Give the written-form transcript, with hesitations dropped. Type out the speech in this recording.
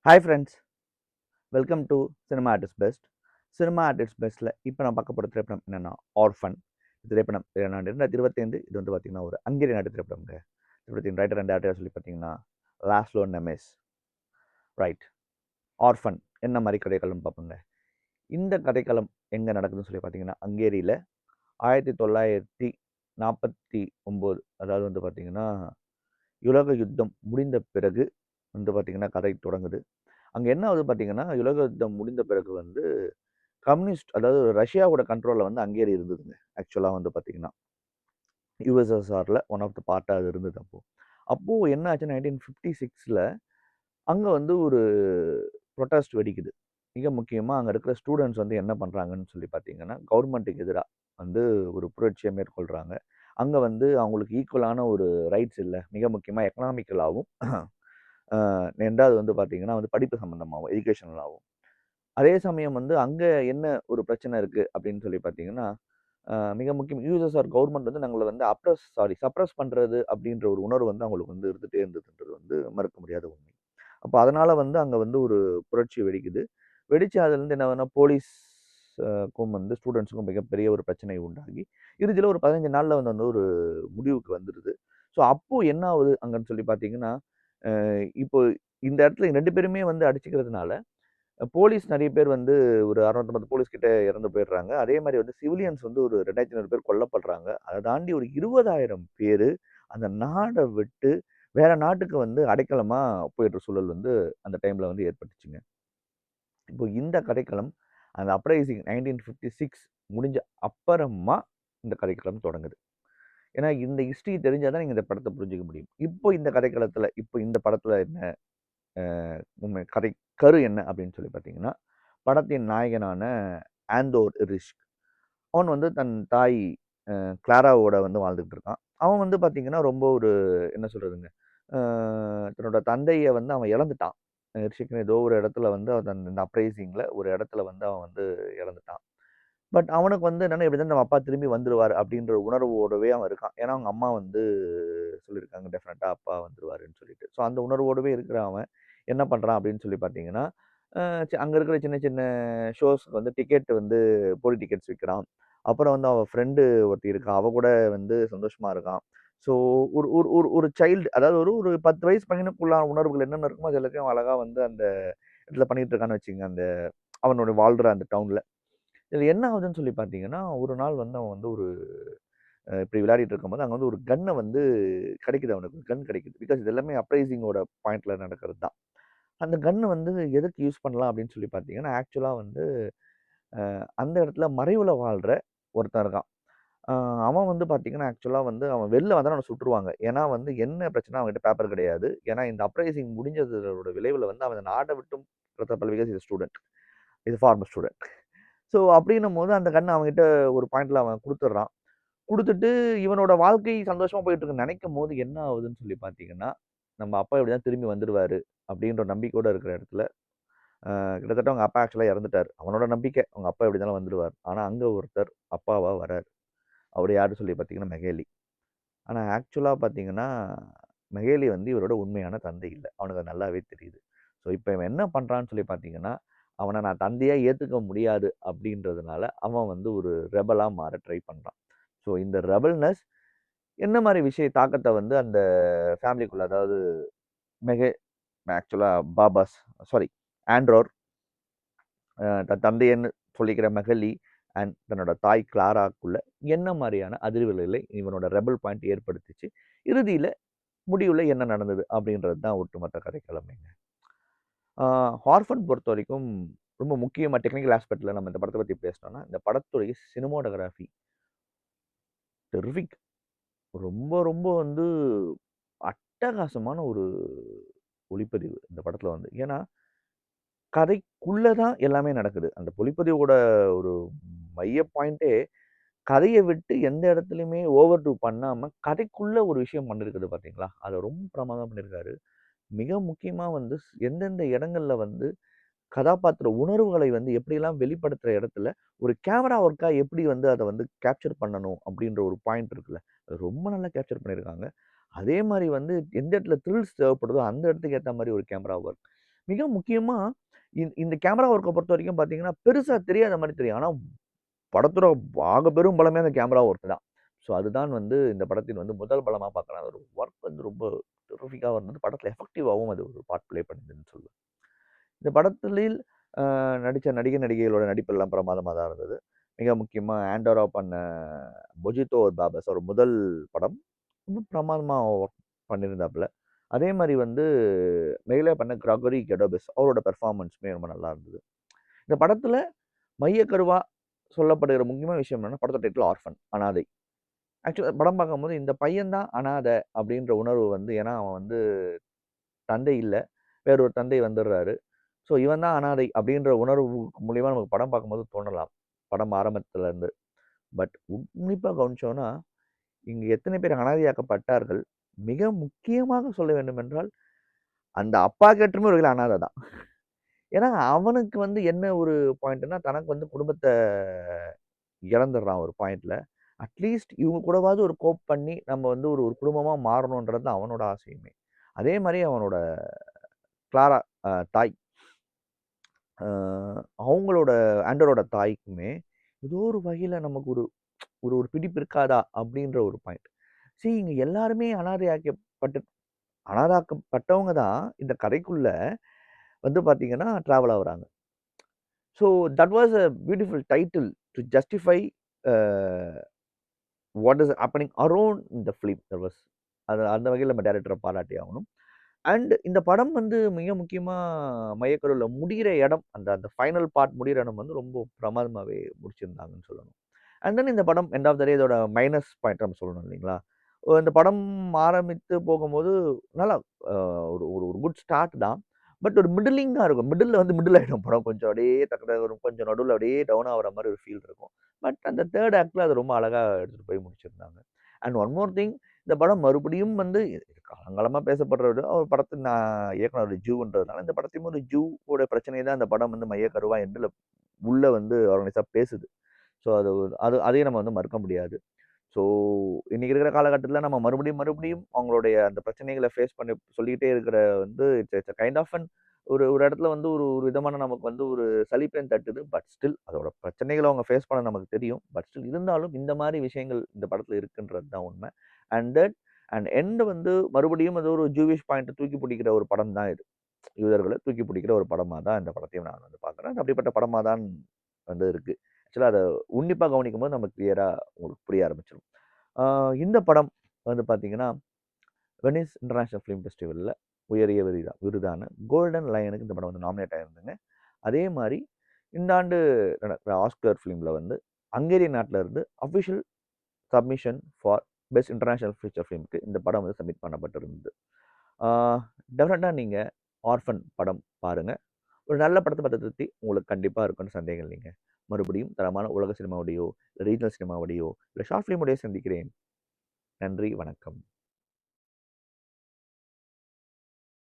Hi friends, welcome to cinema artist best. Cinema artist பெஸ்ட்டில் இப்போ நான் பார்க்க போகிற திரைப்படம் என்னென்னா ஆர்ஃபன். திரைப்படம் 2025. இது வந்து பார்த்தீங்கன்னா ஒரு ஹங்கேரிய நாட்டு திரைப்படம்ங்க. திரைப்படத்தின் ரைட்டர் அண்ட் டேரக்டர் சொல்லி பார்த்தீங்கன்னா லாஸ்லோ நெமெஸ். ரைட். ஆர்ஃபன் என்ன மாதிரி கதைக்களம் பார்ப்போங்க. இந்த கதைக்களம் எங்கே நடக்குதுன்னு சொல்லி பார்த்தீங்கன்னா ஹங்கேரியில் 1949, அதாவது வந்து பார்த்தீங்கன்னா உலக யுத்தம் முடிந்த பிறகு வந்து பார்த்தீங்கன்னா கதை தொடங்குது. அங்கே என்ன ஆகுது பார்த்தீங்கன்னா உலக யுத்தம் முடிந்த பிறகு வந்து கம்யூனிஸ்ட், அதாவது ரஷ்யாவோட கண்ட்ரோலில் வந்து ஹங்கேரி இருந்ததுங்க. ஆக்சுவலாக வந்து பார்த்தீங்கன்னா யுஎஸ்எஸ்ஆரில் ஒன் ஆஃப் த பார்ட்டாக அது இருந்தது. அப்போது என்ன ஆச்சு, 1956ல் அங்கே வந்து ஒரு ப்ரொட்டஸ்ட் வெடிக்குது. மிக முக்கியமாக அங்கே இருக்கிற ஸ்டூடெண்ட்ஸ் வந்து என்ன பண்ணுறாங்கன்னு சொல்லி பார்த்தீங்கன்னா கவர்மெண்ட்டுக்கு எதிராக வந்து ஒரு புரட்சியை மேற்கொள்கிறாங்க. அங்கே வந்து அவங்களுக்கு ஈக்குவலான ஒரு ரைட்ஸ் இல்லை. மிக முக்கியமாக எக்கனாமிக்கலாகவும் ரெண்டாவது வந்து பார்த்தீங்கன்னா வந்து படிப்பு சம்மந்தமாகவும் எஜுகேஷனலாகவும். அதே சமயம் வந்து அங்கே என்ன ஒரு பிரச்சனை இருக்குது அப்படின்னு சொல்லி பார்த்தீங்கன்னா மிக முக்கியம் யூஎஸ்எஸ்ஆர் கவர்மெண்ட் வந்து நாங்களை வந்து சப்ரஸ் பண்ணுறது அப்படின்ற ஒரு உணர்வு வந்து அவங்களுக்கு வந்து இருந்துகிட்டே இருந்ததுன்றது வந்து மறுக்க முடியாத உண்மை. அப்போ அதனால் வந்து அங்கே வந்து ஒரு புரட்சி வெடிக்குது. வெடித்து அதுலேருந்து என்ன ஆகுதுன்னா போலீஸ்க்கும் வந்து ஸ்டூடெண்ட்ஸுக்கும் மிகப்பெரிய ஒரு பிரச்சனை உண்டாகி இறுதியில் ஒரு 15 நாளில் வந்து அந்த ஒரு முடிவுக்கு வந்துடுது. ஸோ அப்போது என்ன ஆகுது அங்கன்னு சொல்லி பார்த்தீங்கன்னா இப்போ இந்த இடத்துல 2 பேருமே வந்து அடிச்சுக்கிறதுனால போலீஸ் நிறைய பேர் வந்து ஒரு 650 போலீஸ் கிட்ட இறந்து போயிடுறாங்க. அதே மாதிரி வந்து சிவிலியன்ஸ் வந்து ஒரு 2500 பேர் கொல்லப்படுறாங்க. அதை தாண்டி ஒரு 20,000 பேர் அந்த நாடை விட்டு வேற நாட்டுக்கு வந்து அடைக்கலமா போயிடுற சூழல் வந்து அந்த டைம்ல வந்து ஏற்பட்டுச்சுங்க. இப்போ இந்த கதைக்களம் அந்த அப்ரைசிங் 1956 முடிஞ்ச அப்புறமா இந்த கதைக்களம் தொடங்குது. ஏன்னா இந்த ஹிஸ்டரி தெரிஞ்சாதான் நீங்க இந்த படத்தை புரிஞ்சுக்க முடியும். இப்போ இந்த கதைக்களத்துல இப்போ இந்த படத்துல என்ன உண்மை கதை கரு என்ன அப்படின்னு சொல்லி பார்த்தீங்கன்னா படத்தின் நாயகனான ஆந்தோர் ரிஷ்க். அவன் வந்து தன் தாய் கிளாராவோட வந்து வாழ்ந்துட்டு இருக்கான். அவன் வந்து பார்த்தீங்கன்னா ரொம்ப ஒரு என்ன சொல்றதுங்க, தன்னோட தந்தையை வந்து அவன் இழந்துட்டான். ரிஷிக்னு ஏதோ ஒரு இடத்துல வந்து அவன் இந்த அப்ரைசிங்கில் ஒரு இடத்துல வந்து அவன் வந்து இழந்துட்டான். பட் அவனுக்கு வந்து என்னன்னா எப்படி தான் நம்ம அப்பா திரும்பி வந்துருவார் அப்படின்ற உணர்வோடவே அவன் இருக்கான். ஏன்னா அவங்க அம்மா வந்து சொல்லியிருக்காங்க டெஃபினட்டாக அப்பா வந்துருவாருன்னு சொல்லிட்டு. ஸோ அந்த உணர்வோடவே இருக்கிற அவன் என்ன பண்ணுறான் அப்படின்னு சொல்லி பார்த்தீங்கன்னா அங்கே இருக்கிற சின்ன சின்ன ஷோஸ்க்கு வந்து டிக்கெட் வந்து போலி டிக்கெட்ஸ் விற்கிறான். அப்புறம் வந்து அவன் ஃப்ரெண்டு ஒருத்தி இருக்கா, அவ கூட வந்து சந்தோஷமா இருக்கான். ஸோ ஒரு ஒரு ஒரு ஒரு சைல்டு, அதாவது ஒரு ஒரு 10 வயசு பையனுக்குள்ளான உணர்வுகள் என்னென்ன இருக்குமோ அது எல்லாத்தையும் அவன் அழகா வந்து அந்த இடத்துல பண்ணிட்டு இருக்கான்னு வச்சுங்க. அந்த அவனோட வாழ்ற அந்த டவுன்ல. இதில் என்ன ஆகுதுன்னு சொல்லி பார்த்தீங்கன்னா, ஒரு நாள் வந்து அவன் வந்து ஒரு இப்படி விளையாடிட்டு இருக்கும்போது அங்கே வந்து ஒரு கன்னை வந்து கிடைக்குது, அவனுக்கு கன் கிடைக்குது. பிகாஸ் இது எல்லாமே அப்ரைசிங்கோட பாயிண்ட்ல நடக்கிறது தான். அந்த கன்னு வந்து எதுக்கு யூஸ் பண்ணலாம் அப்படின்னு சொல்லி பார்த்தீங்கன்னா, ஆக்சுவலா வந்து அந்த இடத்துல மறைவுல வாழ்ற ஒருத்தன் இருக்கான். அ அவன் வந்து பார்த்தீங்கன்னா, ஆக்சுவலா வந்து அவன் வெளில வந்தானா அவன சுட்டுருவாங்க. ஏன்னா வந்து என்ன பிரச்சனை, அவன்கிட்ட பேப்பர் கிடையாது. ஏன்னா இந்த அப்ரைசிங் முடிஞ்சதோட விளைவுல வந்து அவன் நாட விட்டும் பிரதப்பல் because is student. Is former student. So அப்படின்னும்போது அந்த கன்ன அவன்கிட்ட ஒரு பாயிண்ட்ல அவன் குடுத்துடுறான். குடுத்துட்டு இவனோட வாழ்க்கை சந்தோஷமா போயிட்டு இருக்குன்னு நெனைக்கும்போது என்ன ஆகுதுன்னு சொல்லி பார்த்தீங்கன்னா, நம்ம அப்பா எப்படியாவது திரும்பி வந்துருவாரு அப்படின்ற நம்பிக்கையோட இருக்கிற இடத்துல கிட்டத்தட்ட அவங்க அப்பா ஆக்சுவலா இறந்துட்டாரு. அவனோட நம்பிக்கை, அவங்க அப்பா எப்படி இருந்தாலும் வந்துருவார். ஆனா அங்க ஒருத்தர் அப்பாவா வராரு. அவரு யாருன்னு சொல்லி பார்த்தீங்கன்னா, மெஹேலி. ஆனா ஆக்சுவலா பார்த்தீங்கன்னா, மெஹேலி வந்து இவரோட உண்மையான தந்தை இல்ல. அவனுக்கு அது நல்லாவே தெரியுது. ஸோ இப்ப இவன் என்ன பண்றான்னு சொல்லி பார்த்தீங்கன்னா, அவன நான் தந்தையா ஏத்துக்க முடியாது அப்படின்றதுனால, அவன் வந்து ஒரு ரெபலா மாற ட்ரை பண்றான். ஸோ இந்த ரெபல்னஸ் என்ன மாரி தாக்கத்த வந்து அந்த ஃபேமிலிக்குள்ள, அதாவது மெஹே ஆக்சுவலா பாபாஸ் சாரி ஆண்ட்ரோர், தன் தந்தைன்னு சொல்லிக்கிற மெஹலி அண்ட் தன்னோட தாய் கிளாராக்குள்ள என்ன மாதிரியான அதிர்வுகளை இவனோட ரெபல் பாயிண்ட் ஏற்படுத்திச்சு, இறுதியில் முடிவில் என்ன நடந்தது அப்படின்றது தான் ஒட்டுமொத்த கதைக்கிழமைங்க. ஹார்ஃபன் பொறுத்த வரைக்கும் ரொம்ப முக்கியமாக டெக்னிக்கல் ஆஸ்பெக்டில் நம்ம இந்த படத்தை பற்றி பேசினோம்னா, இந்த படத்துடைய சினிமோட்டோகிராஃபி டெரிஃபிக். ரொம்ப ரொம்ப வந்து அட்டகாசமான ஒரு ஒளிப்பதிவு இந்த படத்தில் வந்து. ஏன்னா கதைக்குள்ள தான் எல்லாமே நடக்குது. அந்த ஒளிப்பதிவோட ஒரு மைய பாயிண்ட்டே கதைய விட்டு எந்த இடத்துலயுமே ஓவர் டூ பண்ணாம, கதைக்குள்ள ஒரு விஷயம் பண்ணியிருக்குது பார்த்தீங்களா? அத ரொம்ப பிரமாதமா பண்ணியிருக்காரு. மிக முக்கியமா வந்து எந்தெந்த இடங்கள்ல வந்து கதாபாத்திர உணர்வுகளை வந்து எப்படியெல்லாம் வெளிப்படுத்துற இடத்துல, ஒரு கேமரா ஒர்க்கா எப்படி வந்து அத வந்து கேப்சர் பண்ணணும் அப்படின்ற ஒரு பாயிண்ட் இருக்குல்ல. அது ரொம்ப நல்லா கேப்சர் பண்ணியிருக்காங்க. அதே மாரி வந்து எந்த இடத்துல த்ரில்ஸ் தேவைப்படுதோ, அந்த இடத்துக்கு ஏத்த மாரி ஒரு கேமரா ஒர்க். மிக முக்கியமா இந்த கேமரா ஒர்க்க பொறுத்தவரைக்கும் பார்த்தீங்கன்னா, பெருசா தெரியாத மாரி தெரியும். ஆனா படத்தோட பெரும் பலமே அந்த கேமரா ஒர்க் தான். ஸோ அதுதான் வந்து இந்த படத்தின் வந்து முதல் பலமா பார்க்குறேன். ஒரு ஒர்க் வந்து ரொம்ப டெரிஃபிக்கா இருந்தது. படத்தில எஃபெக்டிவாவும் அது ஒரு பார்ட் ப்ளே பண்ணுதுன்னு சொல்லுவேன். இந்த படத்தில் நடிச்ச நடிகர், நடிகைகளோட நடிப்பெல்லாம் பிரமாதமா தான் இருந்தது. மிக முக்கியமா ஆண்டோரா பண்ண பொஜித்தோ பாபஸ் அவர் முதல் படம். ரொம்ப பிரமாதமா ஒர்க் பண்ணியிருந்தாப்புல. அதே மாரி வந்து மேலே பண்ண கிரகோரி கெடோபிஸ் அவரோட பெர்ஃபார்மன்ஸுமே ரொம்ப நல்லா இருந்தது. இந்த படத்துல மையக்கருவா சொல்லப்படுகிற முக்கியமான விஷயம் என்னன்னா, படத்தோட டைட்டில் ஆர்ஃபன் அனாதை. ஆக்சுவலா படம் பார்க்கும்போது இந்த பையன் தான் அனாதை அப்படின்ற உணர்வு வந்து ஏன்னா அவன் வந்து தந்தை இல்ல. வேற ஒரு தந்தை வந்துடுறாரு. ஸோ இவன் தான் அனாதை அப்படின்ற உணர்வு மூலியமா நமக்கு படம் பார்க்கும்போது தோணலாம். படம் ஆரம்பத்துல இருந்து. பட் உன்னிப்பா கவனிச்சோம்னா, இங்க எத்தனை பேர் அனாதையாக்கப்பட்டார்கள். மிக முக்கியமாக சொல்ல வேண்டுமென்றால், அந்த அப்பா கேட்டருமே ஒரு வகையில அனாதை தான். ஏன்னா, அவனுக்கு வந்து என்ன ஒரு பாயிண்ட்ன்னா, தனக்கு வந்து குடும்பத்த இழந்துடுறான் ஒரு பாயிண்ட்ல. அட்லீஸ்ட் இவங்க கூடவாவது ஒரு கோப் பண்ணி, நம்ம வந்து ஒரு ஒரு குடும்பமா மாறணுன்றது தான் அவனோட ஆசையுமே. அதே மாரி அவனோட கிளாரா தாய். அ அவங்களோட ஆண்டரோட தாய்க்குமே, ஏதோ ஒரு வகையில நமக்கு ஒரு ஒரு ஒரு பிடிப்பு இருக்காதா? அப்படின்ற ஒரு பாயிண்ட். இங்க எல்லாருமே அனாதாக்கப்பட்டவங்க தான் இந்த கதைக்குள்ள வந்து பார்த்தீங்கன்னா, டிராவல் ஆவுறாங்க. So that was a beautiful title to justify a what is happening around the film. That was அது அந்த வகையில நம்ம டைரக்டர பாராட்டி ஆகணும். அண்ட் இந்த படம் வந்து மிக முக்கியமா மையக்கருவுல முடியிற இடம், அந்த அந்த ஃபைனல் பார்ட் முடியிற இடம் வந்து ரொம்ப பிரமாதமாவே முடிச்சிருந்தாங்கன்னு சொல்லணும். அண்ட் தென் இந்த படம் எண்ட் ஆஃப் த டே இதோட மைனஸ் பாயிண்ட் நம்ம சொல்லணும் இல்லைங்களா? இந்த படம் ஆரம்பித்து போகும்போது நல்லா அ ஒரு ஒரு ஒரு குட் ஸ்டார்ட் தான். பட் ஒரு மிடிலிங்கா இருக்கும். மிடில்ல வந்து மிடில் ஆயிடும் படம். கொஞ்சம் அப்படியே ஒரு கொஞ்சம் நடுவுல அப்படியே டவுன் ஆகுற மாரி ஒரு ஃபீல் இருக்கும். பட் அந்த 3 ஆக்ட்ல அது ரொம்ப அழகா எடுத்துட்டு போய் முடிச்சிருந்தாங்க. அண்ட் ஒன் மோர் திங் இந்த படம் மறுபடியும் வந்து இது காலங்காலமா பேசப்படுற ஒரு படத்தின் இயக்குனர் ஜூன்றதுனால இந்த படத்தையும் ஒரு ஜூ ஓட பிரச்சனைய தான் இந்த படம் வந்து மையக்கருவா எண்டுல உள்ள வந்து ஆர்கனைஸா பேசுது. ஸோ அது அதையும் நம்ம வந்து மறுக்க முடியாது. ஸோ இன்னைக்கு இருக்கிற காலகட்டத்தில நம்ம மறுபடியும் மறுபடியும் அவங்களுடைய அந்த பிரச்சனைகள ஃபேஸ் பண்ணி சொல்லிக்கிட்டே இருக்கிற வந்து it's it's kind of an ஒரு ஒரு இடத்துல வந்து ஒரு ஒரு விதமான நமக்கு வந்து ஒரு சலிப்பேன் தட்டுது. பட் ஸ்டில் அதோட பிரச்சனைகள அவங்க ஃபேஸ் பண்ண நமக்கு தெரியும். பட் ஸ்டில் இருந்தாலும் இந்த மாரி விஷயங்கள் இந்த படத்துல இருக்குன்றது தான் உண்மை. அண்ட் தட் அண்ட் எண்ட் வந்து மறுபடியும் அது ஒரு ஜூவிஷ் பாயிண்ட்ட தூக்கி பிடிக்கிற ஒரு படம் தான் இது. யூதர்கள தூக்கி பிடிக்கிற ஒரு படமா தான் இந்த படத்தையும் நான் வந்து பார்க்குறேன். அது அப்படிப்பட்ட படமா தான் வந்து இருக்கு. ஆக்சுவலா அத உன்னிப்பா கவனிக்கும்போது நமக்கு கிளியரா உங்களுக்கு புரிய ஆரம்பிச்சுரும். ஆ இந்த படம் வந்து பார்த்தீங்கன்னா, வெனிஸ் இன்டர்நேஷனல் ஃபிலிம் ஃபெஸ்டிவல்ல உயரிய விருதான கோல்டன் லயனுக்கு இந்த படம் வந்து நாமினேட் ஆயிருந்ததுங்க. அதே மாரி இந்த ஆண்டு நடக்கிற ஆஸ்கர் ஃபிலிம்ல வந்து ஹங்கேரி நாட்டுல இருந்து official submission for best international feature ஃபிலிம்க்கு இந்த படம் வந்து சப்மிட் பண்ணப்பட்டிருந்தது. ஆ டெஃபினட்டா நீங்க ஆர்ஃபன் படம் பாருங்க. ஒரு நல்ல படத்த பார்த்த திருப்தி உங்களுக்கு கண்டிப்பா இருக்கும்னு சந்தேகம் இல்லைங்க. மறுபடியும் தரமான உலக சினிமாவோடையோ, ரீஜனல் சினிமாவோடையோ, இல்ல ஷார்ட் ஃபிலிமோடையோ சந்திக்கிறேன். நன்றி, வணக்கம்.